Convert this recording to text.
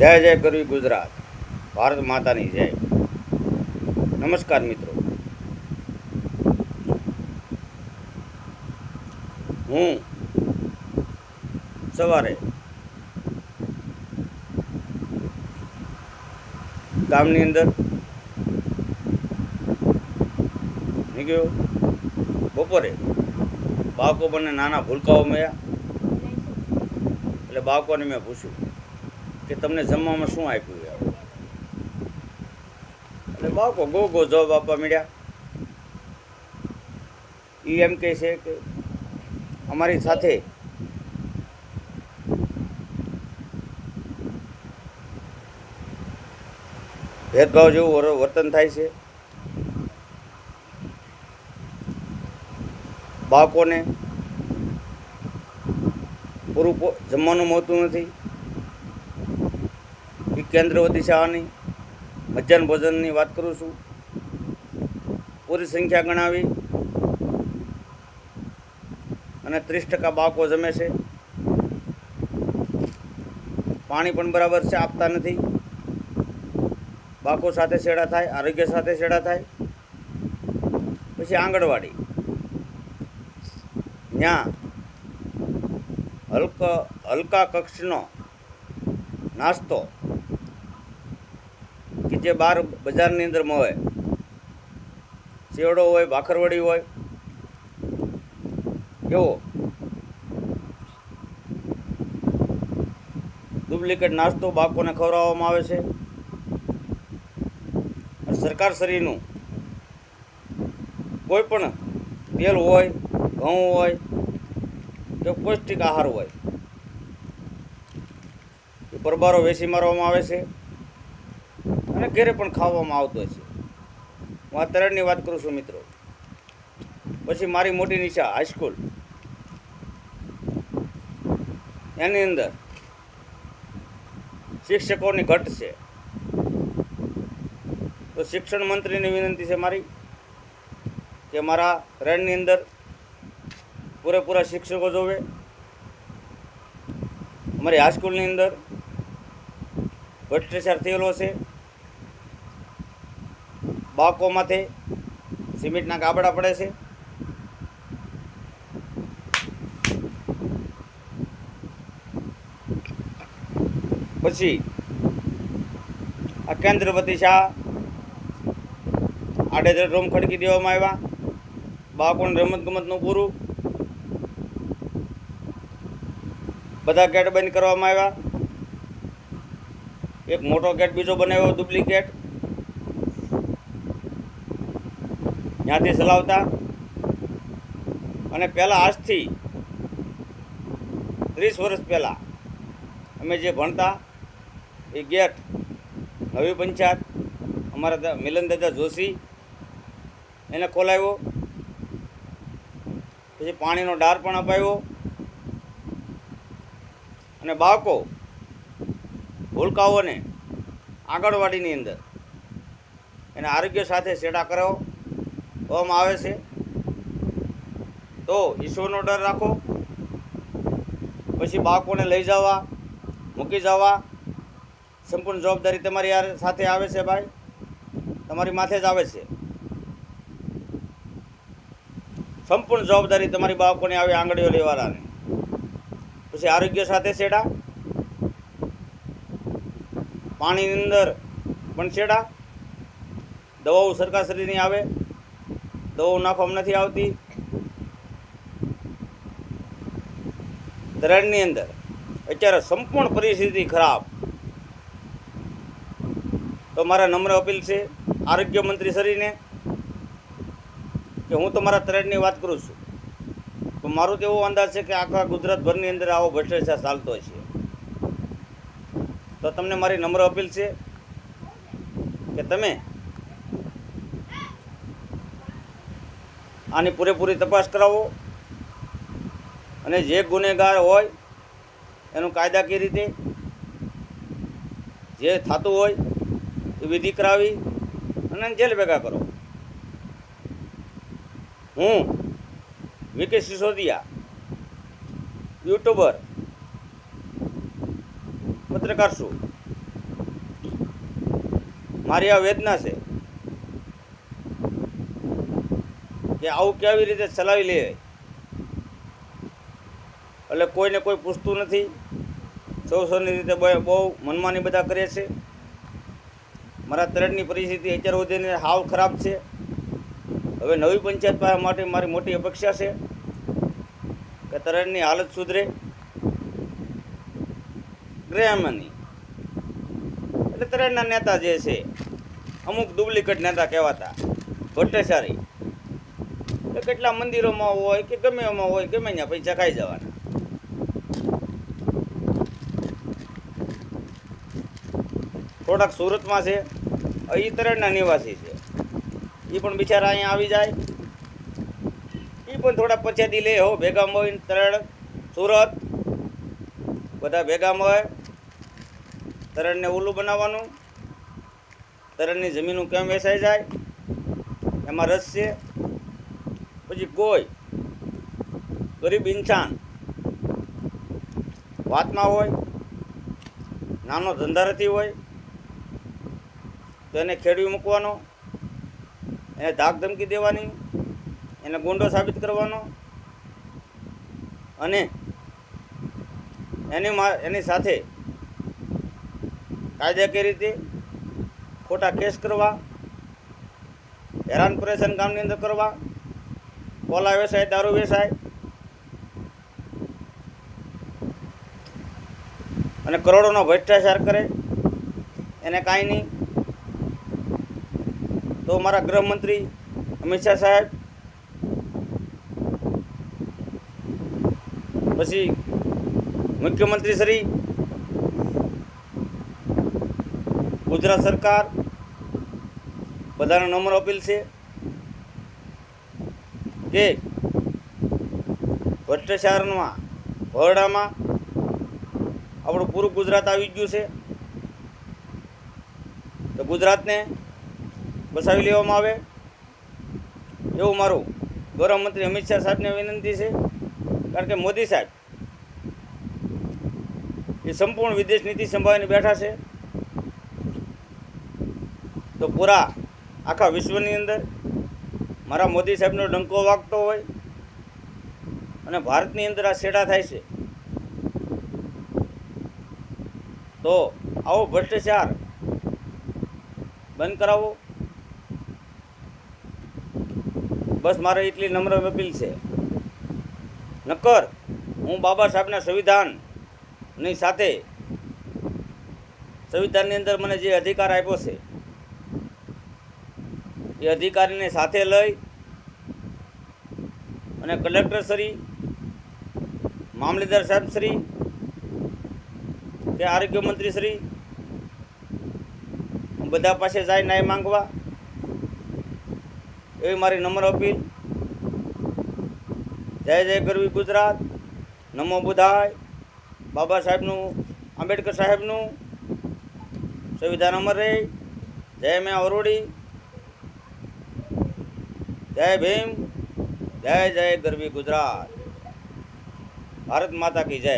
જય જય કરવી ગુજરાત, ભારત માતાની જય. નમસ્કાર મિત્રો, હું સવારે ગામની અંદર નીકળ્યો. બપોરે બાળકો મને નાના ભૂલકાઓ મળ્યા, એટલે બાળકોને મેં પૂછ્યું કે તમને જમવામાં શું આપ્યું યાર. એટલે બાળકો ગો જવાબ આપવા મળ્યા. એ એમ કહે છે કે અમારી સાથે ભેદભાવ જેવું વર્તન થાય છે. બાળકોને પૂરું જમવાનું મળતું નથી. એ કેન્દ્રવતી શાળાની મધ્યાહન ભોજનની વાત કરું છું. પૂરી સંખ્યા ગણાવી અને 30% બાળકો જમે છે. પાણી પણ બરાબર છે આપતા નથી. બાળકો સાથે છેડા થાય, આરોગ્ય સાથે છેડા થાય. પછી આંગણવાડી, ત્યાં હલકા કક્ષનો નાસ્તો કે જે બહાર બજારની અંદર મળે, ચેવડો હોય, ભાખરવડી હોય, એવો ડુપ્લિકેટ નાસ્તો બાળકોને ખવડાવવામાં આવે છે. સરકારશ્રીનું કોઈ પણ તેલ હોય, ઘઉં હોય કે પૌષ્ટિક આહાર હોય, એ પરબારો વેચી મારવામાં આવે છે અને ઘરે પણ ખાવામાં આવતો છે. હું આ તરણની વાત કરું છું મિત્રો. પછી મારી મોટી નિશા હાઈસ્કૂલ, એની અંદર શિક્ષકોની ઘટ છે. તો શિક્ષણ મંત્રીને વિનંતી છે મારી કે મારા તરણની અંદર પૂરેપૂરા શિક્ષકો જોવે. અમારી હાઈસ્કૂલની અંદર ભ્રષ્ટાચાર થયેલો છે. બાળકો માથે સિમેન્ટના ગાબડા પડે છે. પછી આ કેન્દ્રવતી શાળા આડેધડ રૂમ ખડકી દેવામાં આવ્યા. બાળકોને રમતગમતનું પૂરું, બધા ગેટ બંધ કરવામાં આવ્યા. એક મોટો ગેટ બીજો બનાવ્યો ડુપ્લિકેટ, ત્યાંથી ચલાવતા. અને પહેલાં આજથી 30 વર્ષ પહેલાં અમે જે ભણતા એ ગેટ નવી પંચાયત અમારા મિલનદાદા જોશી એને ખોલાવ્યો. પછી પાણીનો ડાર પણ અપાવ્યો. અને બાળકો ભૂલકાઓને આંગણવાડીની અંદર એને આરોગ્ય સાથે સેડા કરવામાં આવે છે. તો ઈશ્વરનો ડર રાખો. પછી બાળકોને લઈ જવા, મૂકી જવા, સંપૂર્ણ જવાબદારી તમારી સાથે આવે છે ભાઈ, તમારી માથે જ આવે છે. સંપૂર્ણ જવાબદારી તમારી બાળકોને આવે આંગળીઓ લેવાલાને. પછી આરોગ્ય સાથે છેડા, પાણીની અંદર પણ છેડા. દવાઓ સરકારશ્રીની આવે, દવાઓ નાખવામાં નથી આવતી. ધરણની અંદર અત્યારે સંપૂર્ણ પરિસ્થિતિ ખરાબ. તો મારા નમ્ર અપીલ છે આરોગ્ય મંત્રી શ્રીને કે હું તમારા તરણની વાત કરું છું, તો મારું તો એવો અંદાજ છે કે આખા ગુજરાતભરની અંદર આવો ભ્રષ્ટાચાર ચાલતો છે. તો તમને મારી નમ્ર અપીલ છે કે તમે આની પૂરેપૂરી તપાસ કરાવો અને જે ગુનેગાર હોય એનું કાયદાકીય રીતે જે થતું હોય એ વિધિ કરાવી અને જેલ ભેગા કરો. હું વિકે સિસોદિયા, યુટ્યુબર, પત્રકાર છું. મારી આ વેદના છે કે આવું કેવી રીતે ચલાવી લે, એટલે કોઈને કોઈ પૂછતું નથી. સૌની રીતે બહુ મનમાની બધા કરે છે. મારા તરડની પરિસ્થિતિ અત્યાર સુધીની હાવ ખરાબ છે. હવે નવી પંચાયત પાસે માટે મારી મોટી અપેક્ષા છે કે તરડની હાલત સુધરે. ગ્રામની એટલે તરડના નેતા જે છે અમુક ડુપ્લિકેટ નેતા કહેવાતા ભટ્ટાચારી, કે કેટલા મંદિરોમાં હોય કે ગમે એમાં હોય, ગમે ત્યાં પૈસા ખાઈ જવાના. થોડાક સુરતમાં છે, એ તરડના નિવાસી છે. એ પણ બિચારા અહીંયા આવી જાય, એ પણ થોડા પછાડી લે હો, ભેગા મળીને તરડ સુરત બધા ભેગા મળે. તરડને ઓલું બનાવવાનું, તરડની જમીનું કેમ વેચાઈ જાય એમાં રસ છે. પછી કોઈ ગરીબ ઇન્સાન વાતમાં હોય, નાનો ધંધારથી હોય, તો એને ખેડવી મૂકવાનો, એને ધાક ધમકી દેવાની, એને ગુંડો સાબિત કરવાનો, અને એની સાથે કાયદાકીય રીતે ખોટા કેસ કરવા, હેરાન પરેશાન ગામની અંદર કરવા, કોલા વેચાય, દારૂ વેચાય અને કરોડોનો ભ્રષ્ટાચાર કરે, એને કાંઈ નહીં. તો મારા ગૃહમંત્રી અમિત શાહ સાહેબ, પછી મુખ્યમંત્રી શ્રી, ગુજરાત સરકાર, બધાને નમ્ર અપીલ છે કે ભ્રષ્ટાચારમાં ભરડામાં આપણું પૂરું ગુજરાત આવી ગયું છે, તો ગુજરાતને બસાવી લેવામાં આવે એવું મારું ગૃહમંત્રી અમિત શાહ સાહેબને વિનંતી છે. કારણ કે મોદી સાહેબ એ સંપૂર્ણ વિદેશ નીતિ સંભાળીને બેઠા છે, તો પૂરા આખા વિશ્વની અંદર મારા મોદી સાહેબનો ડંકો વાગતો હોય અને ભારતની અંદર આ છેડા થાય છે, તો આવો ભ્રષ્ટાચાર બંધ કરાવો. બસ મારે એટલી નમ્ર અપીલ છે. નકર હું બાબા સાહેબના સંવિધાનની સાથે, સંવિધાનની અંદર મને જે અધિકાર આપ્યો છે એ અધિકારીને સાથે લઈ અને કલેક્ટર શ્રી, મામલેદાર સાહેબ શ્રી કે આરોગ્ય મંત્રી શ્રી બધા પાસે જાય ન્યાય માંગવા, એવી મારી નમ્ર અપીલ. જય જય ગરવી ગુજરાત, નમો બુધાય, બાબા સાહેબનું, આંબેડકર સાહેબનું સંવિધાન અમર રહે. જય મેં અવરોડી, જય ભીમ, જય જય ગરવી ગુજરાત, ભારત માતા કી જય.